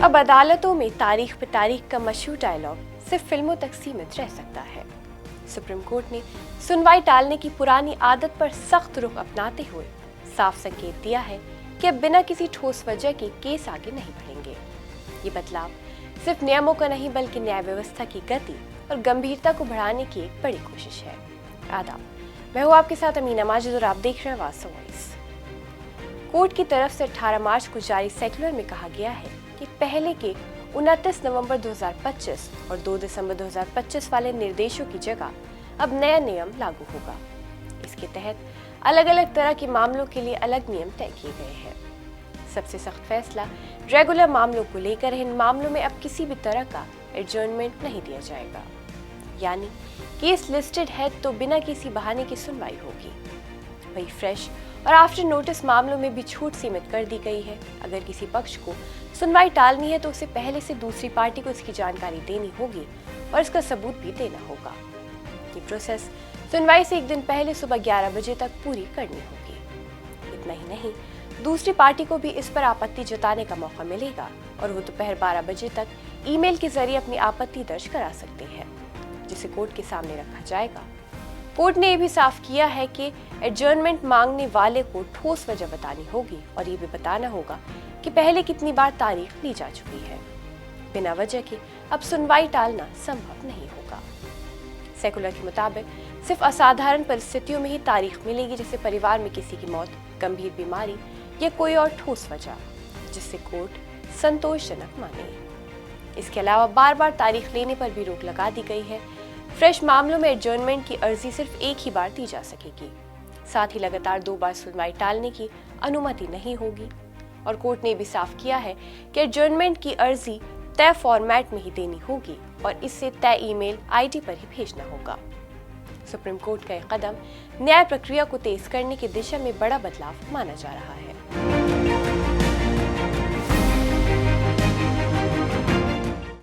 अब अदालतों में तारीख पे तारीख का मशहूर डायलॉग सिर्फ फिल्मों तक सीमित रह सकता है। सुप्रीम कोर्ट ने सुनवाई टालने की पुरानी आदत पर सख्त रुख अपनाते हुए साफ संकेत दिया है कि अब बिना किसी ठोस वजह के केस आगे नहीं बढ़ेंगे। ये बदलाव सिर्फ नियमों का नहीं बल्कि न्याय व्यवस्था की गति और गंभीरता को बढ़ाने की एक बड़ी कोशिश है। आदाब, मैं हूँ आपके साथ अमीना माजिद और आप देख रहे हैं वास्तव वॉइस। कोर्ट की तरफ से 18 मार्च को जारी सर्कुलर में कहा गया है कि पहले के 29 नवंबर 2025 और 2 दिसंबर 2025 वाले निर्देशों की जगह अब नया नियम लागू होगा। इसके तहत अलग अलग तरह के मामलों के लिए अलग नियम तय किए गए हैं। सबसे सख्त फैसला रेगुलर मामलों को लेकर इन मामलों में अब किसी भी तरह का एडजर्नमेंट नहीं दिया जाएगा, यानी केस लिस्टेड है तो बिना किसी बहाने की सुनवाई होगी। वही फ्रेश और आफ्टर नोटिस मामलों में भी छूट सीमित कर दी गई है। अगर किसी पक्ष को सुनवाई टालनी है तो उसे पहले से दूसरी पार्टी को इसकी जानकारी देनी होगी और इसका सबूत भी देना होगा। ये प्रोसेस सुनवाई से एक दिन पहले सुबह 11 बजे तक पूरी करनी होगी। इतना ही नहीं, दूसरी पार्टी को भी इस पर आपत्ति जताने का मौका मिलेगा और वो दोपहर 12 बजे तक ईमेल के जरिए अपनी आपत्ति दर्ज करा सकते हैं, जिसे कोर्ट के सामने रखा जाएगा। कोर्ट ने यह भी साफ किया है कि एडजर्नमेंट मांगने वाले को ठोस वजह बतानी होगी और ये भी बताना होगा कि पहले कितनी बार तारीख ली जा चुकी है। बिना वजह के अब सुनवाई टालना संभव नहीं होगा। सर्कुलर के मुताबिक सिर्फ असाधारण परिस्थितियों में ही तारीख मिलेगी, जैसे परिवार में किसी की मौत, गंभीर बीमारी या कोई और ठोस वजह जिससे कोर्ट संतोषजनक माने। इसके अलावा बार बार तारीख लेने पर भी रोक लगा दी गई है। फ्रेश मामलों में एडजर्नमेंट की अर्जी सिर्फ एक ही बार दी जा सकेगी। साथ ही लगातार 2 बार सुनवाई टालने की अनुमति नहीं होगी और कोर्ट ने भी साफ किया है कि एडजर्नमेंट की अर्जी तय फॉर्मेट में ही देनी होगी और इससे तय ईमेल आईडी पर ही भेजना होगा। सुप्रीम कोर्ट का यह कदम न्याय प्रक्रिया को तेज करने की दिशा में बड़ा बदलाव माना जा रहा है।